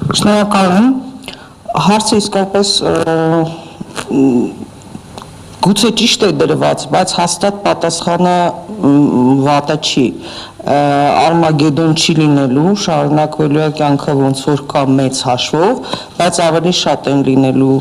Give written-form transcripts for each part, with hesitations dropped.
Շնորհակալ եմ, հարցը իսկապես գուցե ճիշտ է դրված, բայց հաստատ պատասխանը վատը չի, Արմագեդոն չի լինելու, շարունակվելու է կյանքը ոնց որ կա մեծ հաշվով, բայց ավելի շատ են լինելու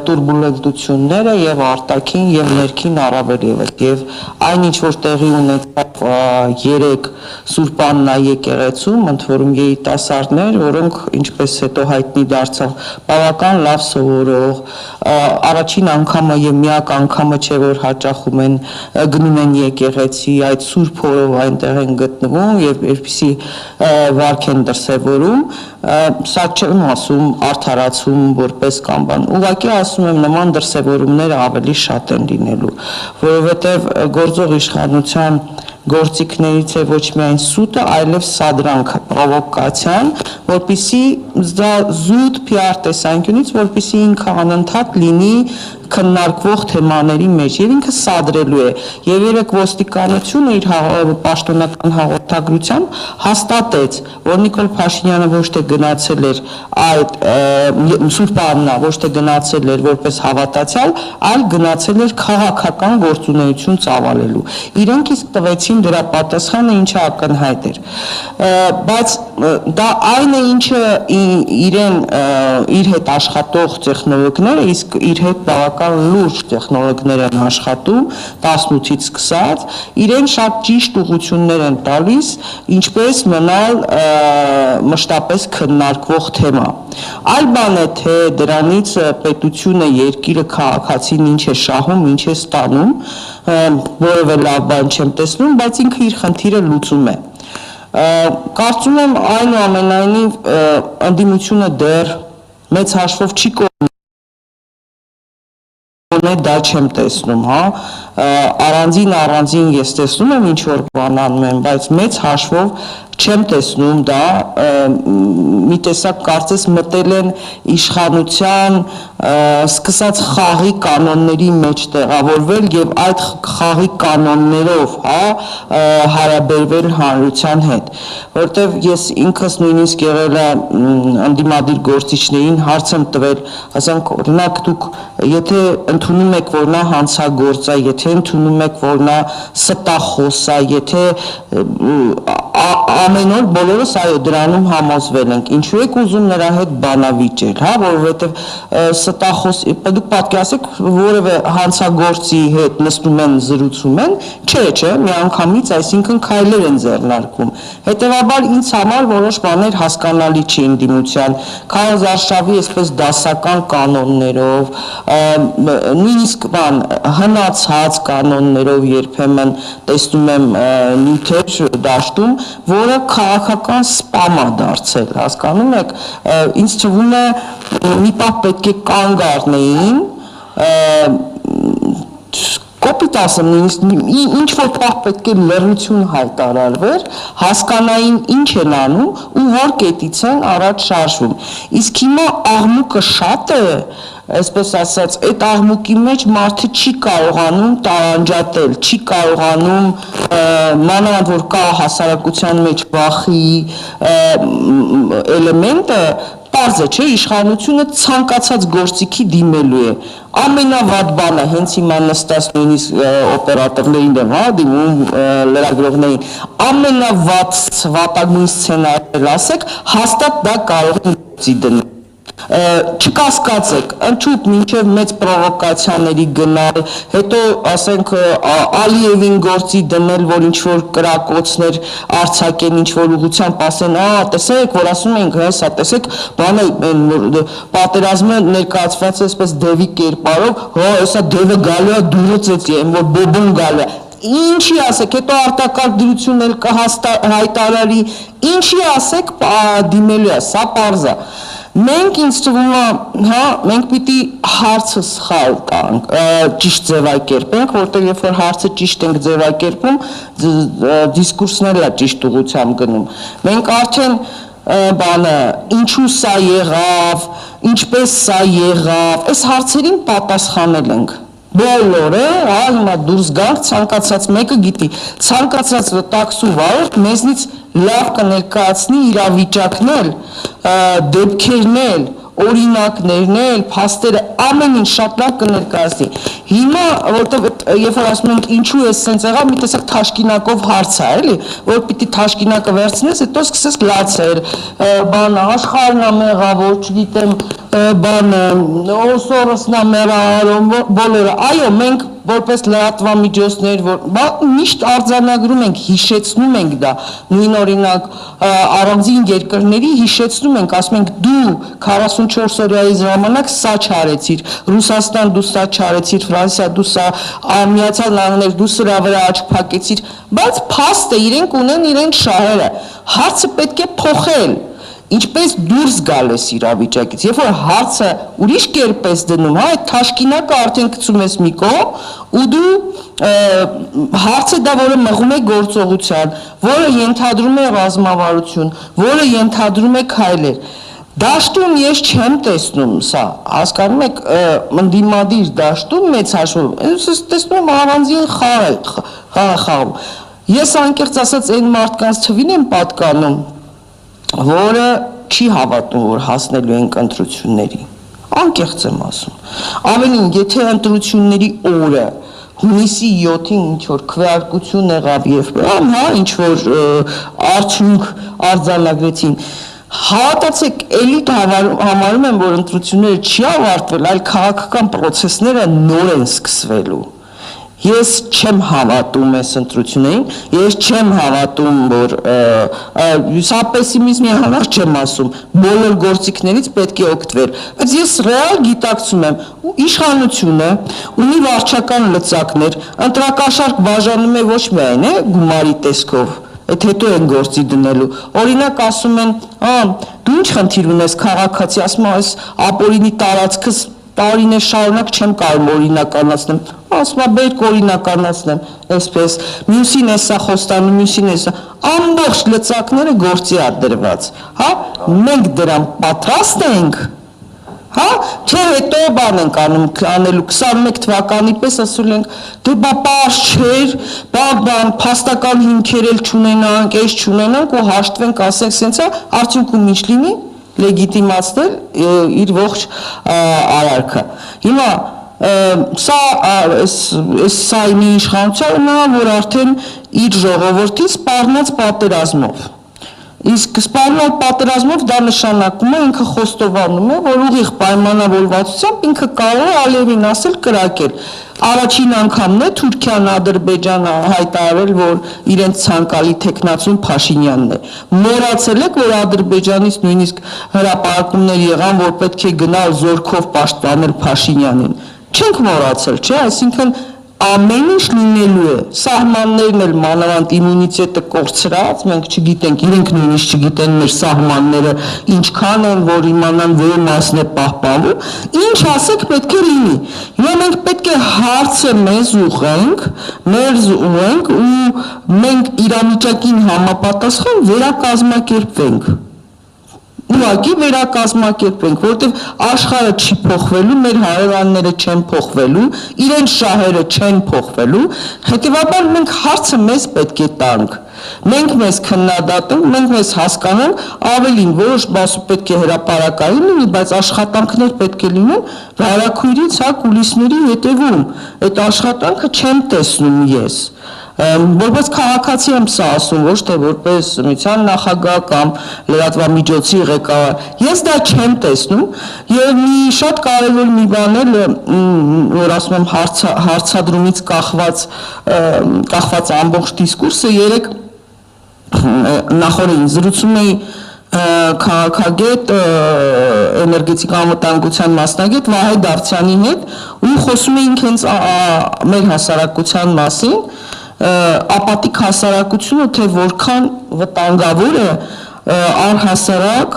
տուրբուլենտությունները եւ արտաքին եւ ներքին առավել ևս եւ այն ինչ որ տեղի ունեցավ 3 Սուրբ Աննա եկեղեցում, ընդ որում երիտասարդներ, որոնք ինչպես հետո հայտնի դարձավ, բավական լավ սովորող, առաջին անգամը եւ միակ անգամը չէ որ հաճախում են գնում են եկեղեցի, այդ Սուրբ օրով այնտեղ են գտնվում եւ երբիսի վարք են դրսեւորում, սա չեմ ասում արդարացում որպես կամ բան, ուղղակի ասում եմ նման դրսևորումները ավելի շատ են լինելու, որովհետեւ գործող իշխանության գործիքներից է ոչ միայն սուտը, այլև սադրանքը, պրովոկացիան, որպեսզի զուտ PR տեսանկյունից, որպեսզի ինքը անընդհատ լինի քննարկվող թեմաների մեջ եւ ինքը սադրելու է եւ երեք ոստիկանությունը իր պաշտոնական հաղորդագրությամբ հաստատեց որ Նիկոլ Փաշինյանը ոչ թե գնացել էր այդ Սուրբ Աննա ոչ թե գնացել էր որպես հավատացյալ այլ գնացել էր քաղաքական գործունեություն ծավալելու իրենք իսկ տվեցին դրա պատասխանը ինչը ակնհայտ էր բայց դա այն է ինչը իրեն իր հետ աշխատող տեխնոլոգները իսկ իր հետ բավական լուրջ տեխնոլոգներ են աշխատում 18-ից սկսած իրեն շատ ճիշտ ուղղություններ են տալիս ինչպես մնալ մշտապես քննարկվող թեմա այլ բան է թե դրանից պետությունը երկիրը քաղաքացին ինչ է շահում ինչ է ստանում որևէ լավ բան չեմ տեսնում բայց ինքը իր խնդիրը լուծում է կարծում եմ այնուամենայնիվ ընդդիմությունը դեռ մեծ հաշվով չի դա չեմ տեսնում, հա, առանձին ես տեսնում եմ ինչ որ բան անում են, բայց մեծ հաշվով չեմ տեսնում դա մի տեսակ կարծես մտել են իշխանության սկսած խաղի կանոնների մեջ տեղավորվել եւ այդ խաղի կանոններով հա հարաբերվել հանրության հետ որտեվ ես ինքս նույնիսկ եղել եմ անդիմադիր գործիչներին հարց եմ տվել ասենք օրինակ դուք եթե ընդունում եք որ նա հանցագործ է եթե ընդունում եք որ նա ստախոս է եթե ամեն օր բոլորս այո դրանում համոզվել ենք ինչու եք ուզում նրա հետ բանավիճել հա որովհետև ստախոս դուք պատկերացեք որևէ հանցագործի հետ նստում են զրուցում են չէ միանգամից այսինքն քայլեր են ձեռնարկում հետևաբար ինձ համար որոշ բաներ հասկանալի չի ընդդիմության քարոզ արշավի այսպես դասական կանոններով նույնիսկ բան հնացած կանոններով երբեմն տեսնում եմ նյութեր դաշտում որը քաղաքական սպամ է դարձել, հասկանում եք, ինձ թվում է մի պահ պետք է կանգ առնեին, կոպիտ ասեմ, ինչ որ պահ պետք է լռություն հայտարարվեր, հասկանային ինչ են անում ու որ կետից են առաջ շարժվում, իսկ հիմա աղմուկը շատ է, այսպես ասած, այդ աղմուկի մեջ մարդը չի կարողանում տարանջատել, չի կարողանում մանավանդ որ կա հասարակության մեջ վախի էլեմենտը, պարզ է, չէ, իշխանությունը ցանկացած գործիքի դիմելու է։ Ամենավատ բանը հենց հիմա նստած նույնիսկ օպերատորներին դեմ, հա, դիմում լրագրողներին, ամենավատագույն սցենարը ասեք, հաստատ դա կարող է գործի դնել։ Չկասկածեք, ընդհուպ մինչև մեծ պրովոկացիաների գնալ, հետո ասենք Ալիևին գործի դնել, որ ինչ-որ կրակոցներ արձակեն, ինչ-որ ուղղությամբ ասեն, տեսեք, որ ասում ենք, հեսա, տեսեք, բանը պատերազմը ներկայացված է այսպես դևի կերպարով, հեսա դևը գալու է դուրը ծեծի, որ բոբոն գալու է, ինչի ասեք, հետո արտակարգ էլ կհայտարարի, ինչի ասեք, դիմելու է, սա պարզ է։ Մենք ինձ թվում է, հա, մենք պիտի հարցը սխալ տանք, ճիշտ ձևակերպենք, որտեղ երբ որ հարցը ճիշտ ենք ձևակերպում, դիսկուրսն էլ է ճիշտ ուղղությամբ գնում։ Մենք արդեն բանը, ինչու սա եղավ, ինչպես սա եղավ, այս հարցերին պատասխանել ենք։ Բոլորը, հիմա դուրս գանք, ցանկացած մեկը գիտի, ցանկացած տաքսու վարորդ մեզնից լավ կներկայացնի իրավիճակներ, դեպքերներ, օրինակներն էլ, փաստերը ամեն ինչ շատ լավ կներկայացնի։ Հիմա որտեվ երբ որ ասում ենք ինչու է սենց եղավ, մի տեսակ թաշկինակով հարց է, էլի, որ պիտի թաշկինակը վերցնես, հետո սկսես լացել, բանը աշխարհն է մեղավոր, չգիտեմ, բանը Սորոսն է մեղավոր, բոլորը։ Այո, մենք որպես լրատվամիջոցներ, միշտ արձանագրում ենք, հիշեցնում ենք դա, նույն օրինակ առանձին երկրների հիշեցնում ենք, ասում ենք դու 44 օրյայի ժամանակ սա չարեցիր, Ռուսաստան դու սա չարեցիր, Ֆրանսիա դու սա, Միացյալ Նահանգներ դու սրա վրա աչք փակեցիր, բայց փաստ է, իրենք ունեն իրենց շահերը, հարցը պետք է փոխել։ Ինչպես դուրս գալ ես իրավիճակից, երբ որ հարցը ուրիշ կերպ ես դնում, հա, այդ թաշկինակը արդեն գցում ես մի կողմ, ու դու հարցը դա, որը մղում է գործողության, որը ենթադրում է ռազմավարություն, որը ենթադրում է քայլեր։ Դաշտում ես չեմ տեսնում սա, հասկանում եք, ընդդիմադիր դաշտում մեծ հաշվով, ես տեսնում եմ առանձին խաղ։ Ես անկեղծ ասած այն մարդկանց թվին եմ պատկանում, որը չի հավատում, որ հասնելու ենք ընտրությունների, անկեղծ եմ ասում, ավելին, եթե ընտրությունների օրը, հունիսի 7-ին ինչ-որ քվեարկություն եղավ և հա, ինչ-որ արդյունք արձանագրեցին, հավատացեք, էլիտ համարում եմ, որ ընտրությունները չի ավարտվել, այլ քաղաքական պրոցեսները նոր են սկսվելու։ Ես չեմ հավատում այս ընտրություններին, ես չեմ հավատում, որ սա պեսիմիզմի համար չեմ ասում, բոլոր գործիքներից պետք է օգտվել, բայց ես ռեալ գիտակցում եմ, իշխանությունը ունի վարչական լծակներ, ընտրակաշարք բաժանում է ոչ միայն գումարի տեսքով, այդ հետո են գործի դնելու, օրինակ ասում են, դու ինչ խնդիր ունես քաղաքացի, ասում այս ապօրինի տարածքս տարիներ շարունակ չեմ կարող օրինականացնեմ, ասում եմ բերք օրինականացնեմ, այսպես, մյուսին է սա խոստանում, մյուսին է սա, ամբողջ լծակները գործի է դրված, հա, մենք դրան պատրաստ ենք, հա, թե հետո բան ենք անելու 21 թվականի պես ասում ենք, դե բա պարզ չէր, բան փաստական հիմքեր էլ չունենանք, այս չունենանք ու հաշտվենք, ասենք սենց է, արդյունքում ինչ լինի, լեգիտիմացնել իր ողջ արարքը։ Հիմա սա մի իշխանությունը, որ արդեն իր ժողովրդի սպառնած պատերազմով։ Իսկ սպառնալ պատերազմով դա նշանակում է ինքը խոստովանում է, որ ուղիղ պայմանավորվածությամբ ինքը կարող է Ալիևին ասել կրակել։ Առաջին անգամն է Թուրքիան, Ադրբեջանը հայտարարել, որ իրենց ցանկալի թեկնածուն Փաշինյանն է։ Մոռացել եք, որ Ադրբեջանից նույնիսկ հրապարակումներ եղան, որ պետք է գնալ զորքով պաշտպանել Փաշինյանին։ Չենք մոռացել, չէ՞, այսինքն ամեն ինչ լինելու է, սահմաններն էլ մանավանդ իմունիտետը կորցրած, մենք չգիտենք, իրենք նույնիսկ չգիտեն մեր սահմանները ինչքան են, որ իմանան որ մասն է պահպանվում, ինչ ասեք պետք է լինի։ Հիմա մենք պետք է հարցը մեզ ուղենք ու մենք իրավիճակին համապատասխան վերակազմակերպվենք։ Ուղղակի վերակազմակերպենք, որովհետև աշխարհը չի փոխվելու, մեր հարևանները չեն փոխվելու, իրենց շահերը չեն փոխվելու, հետևաբար մենք հարցը մեզ պետք է տանք։ Մենք մեզ քննադատենք, մենք մեզ հասկանանք, ավելին որոշ բասու պետք է հրապարակային լինի, բայց աշխատանքներ պետք է լինեն վարակույրից, հա, կուլիսների հետևում։ Այդ աշխատանքը չեմ տեսնում ես։ Որպես քաղաքացի եմ սա ասում, ոչ թե որպես միության նախագահ կամ լրատվամիջոցի ղեկավար, ես դա չեմ տեսնում եւ մի շատ կարեւոր մի բան էլ, որ ասում եմ հարցադրումից կախված ամբողջ դիսկուրսը երեք նախորդին զրուցում էի քաղաքագետ, էներգետիկա անվտանգության մասնագետ Վահե Դավթյանի հետ ու խոսում էինք հենց մեր հասարակության մասին, ապատիկ հասարակությունը թե որքան վտանգավոր է առհասարակ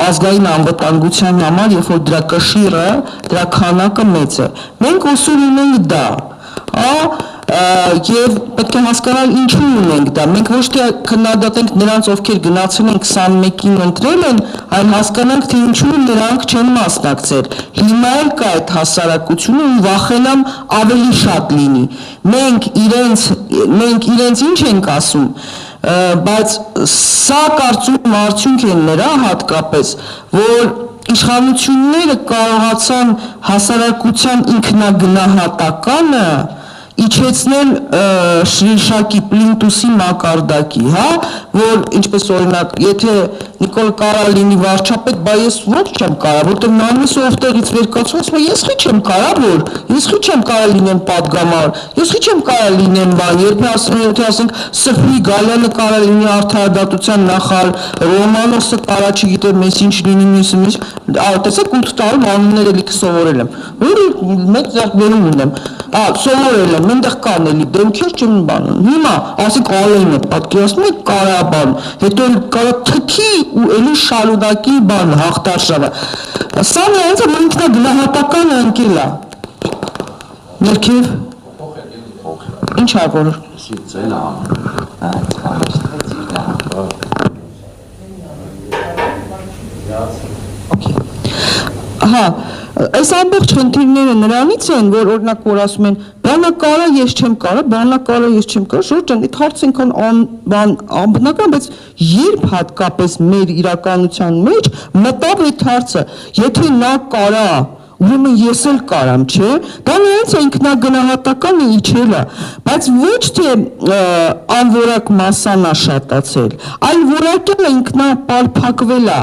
ազգային անվտանգության համար, երբ որ դրա կշիռը, դրա քանակը մեծ է։ Մենք ուսում ունենք դա, եւ պետք է հասկանալ ինչու ունենք դա։ Մենք ոչ թե քննադատենք նրանց, ովքեր գնացել են 21-ին ընտրել են, այլ հասկանանք, թե ինչու նրանք չեն մասնակցել։ Հիմա էլ կա այդ հասարակությունը ու վախենամ ավելի շատ լինի։ Մենք իրենց ինչ ենք ասում, բայց սա կարծում եմ արդյունք են նրա հատկապես, որ իշխանությունները կարողացան հասարակության ինքնագնահատականը իջեցնել Շրիշակի պլինտուսի մակարդակի, հա, որ ինչպես օրինակ, եթե Նիկոլ կարա լինի վարչապետ, բա ես ոչ չեմ կարա, որտեղ նույնիսկ ովտեղից վեր կացվում, ես խի չեմ կարա, որ ես խի չեմ կարա լինեմ պատգամավոր, ես խի չեմ կարա լինեմ բան, երբ ասենք Սրբի Գալյանը կարա լինի արդարադատության նախարար, Ռոմանոսը կարա չգիտեմ ես ինչ լինի մյուսը, տեսեք 8 տարում անունները լիքը սովորել եմ, որ մեծ ձեռքբերում ունեմ, սովորել եմ, մենտեղ կան էլի դեմքեր չեմ բանում, հիմա ասենք Ալենը պատկերացնում եք կարա բան, հետո կարա թքի ու էլի շարունակի բան հաղթարշավը, սա նրանց որ ինքնագնահատականը ընկել է, ներքև, ինչ ա որ Հա, այս ամբողջ խնդիրները նրանից են, որ օրինակ որ ասում են, բանա կարա, ես չեմ կարա, բանա կարա, ես չեմ կարա, շրջան, այդ հարցը ինքան անբնական, բայց երբ հատկապես մեր իրականության մեջ մտավ այդ հարցը, եթե նա կարա, ուրեմն ես էլ կարամ, չէ, դա նրանց ինքնագնահատականը իջել է, բայց ոչ թե անորակ մասան է շատացել, այլ որակել ինքնապարփակվել է,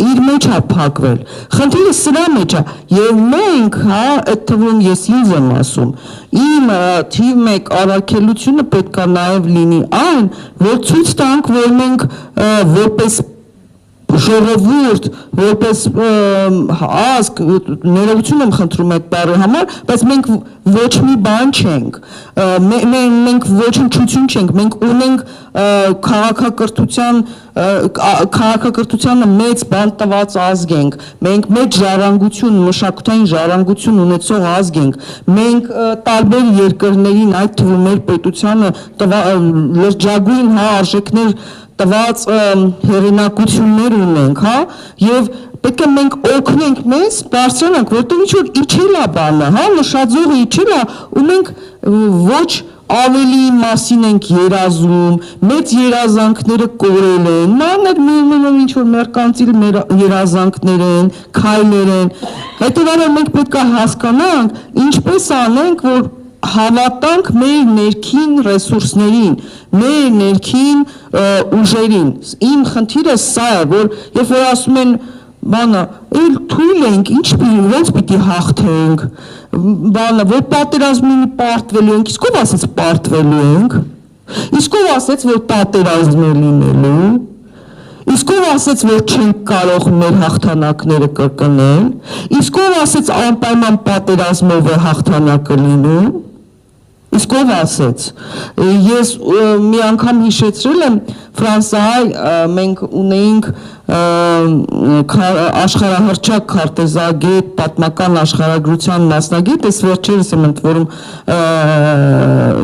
իր մեջ է փակվել, խնդիրը սրա մեջ է, և մենք, հա, այդ թվում ես ինձ եմ ասում, իմ թիվ մեկ առաքելությունը պետք է նաև լինի այն, որ ցույց տանք, որ մենք որպես ժողովուրդ, որպես ազգ, ներողություն եմ խնդրում այդ բառի համար, բայց մենք ոչ մի բան չենք, մենք ոչնչություն չենք, մենք ունենք քաղաքակրթությանը մեծ բան տված ազգ ենք, մենք մեծ ժառանգություն, մշակութային ժառանգություն ունեցող ազգ ենք, մենք տարբեր երկրներին, այդ թվում մեր պետությանը լրջագույն արժեքներ տված հեղինակություններ ունենք, հա, և պետք է մենք օգնենք մեզ, բարձրանանք, որտեղ ինչ-որ իջել է բանը, հա, նշաձողը իջել է, ու մենք ոչ ավելի մասին ենք երազում, մեծ երազանքները կորել են, մանր ինչ-որ մերկանցիլ երազանքներ են, քայլեր են, հետևաբար մենք պետք է հասկանանք, ինչպես անենք, որ հավատանք մեր ներքին ռեսուրսներին, մեր ներքին ուժերին, իմ խնդիրը սա է, որ երբ որ ասում են բանը, էլ թույլ ենք, ոնց պիտի հաղթենք, բանը, որ պատերազմին պարտվելու ենք, իսկ ով ասեց պարտվելու ենք, իսկ ով ասեց, որ պատերազմ է լինելու, իսկ ով ասեց, որ չենք կարող մեր հաղթանակները կրկնել, իսկ ով ասեց անպայման պատերազմով է հաղթանակը լինում, իսկ ով ասեց, ես մի անգամ հիշեցրել եմ Ֆրանսիայ մենք ունեինք աշխարհահռչակ քարտեզագետ, պատմական աշխարհագրության մասնագետ, այս վերջերս եմ ընդ որում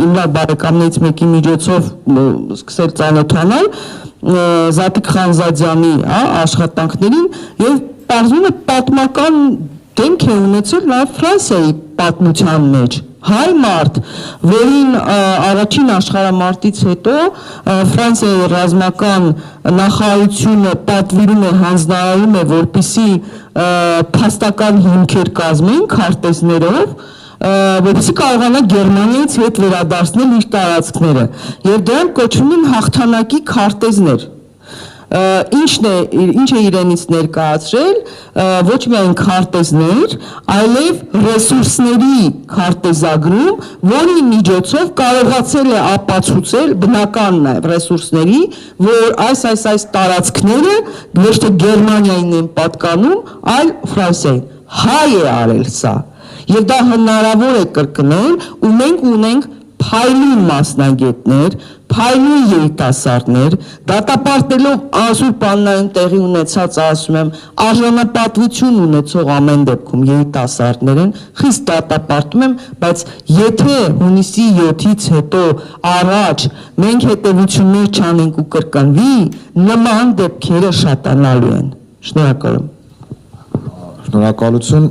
իմ բարեկամներից մեկի միջոցով սկսել ծանոթանալ Զատիկ Խանզադյանի աշխատանքներին և պարզվում է պատմական դեմք է ունեցել նաև Ֆրանսիայի պատմության մեջ հայ մարդ, որին առաջին աշխարհամարտից հետո Ֆրանսիայի ռազմական նախարարությունը պատվիրում է, հանձնարարում է, որպեսզի փաստական հիմքեր կազմեն քարտեզներով, որպեսզի կարողանա Գերմանիայից հետ վերադարձնել իր տարածքները, և դրանք կոչվում են հաղթանակի քարտեզներ։ Ինչ է իրենից ներկայացրել, ոչ միայն քարտեզներ, այլև ռեսուրսների քարտեզագրում, որի միջոցով կարողացել է ապացուցել բնական նաև ռեսուրսների, որ այս տարածքները ոչ թե Գերմանիային են պատկանում, այլ Ֆրանսիային։ Հայ է արել սա, և դա հնարավոր է կրկնել, ու մենք ունենք փայլուն մասնագետներ, փայլուն երիտասարդներ, դատապարտելով անսուրբ աննայուն տեղի ունեցած, ասում եմ, արժանապատվություն ունեցող ամեն դեպքում երիտասարդներ են, խիստ դատապարտում եմ, բայց եթե հունիսի 7-ից հետո առաջ մենք հետևություններ չանենք ու կրկնվի, նման դեպքերը շատանալու են։ Շնորհակալ եմ։ Շնորհակալություն։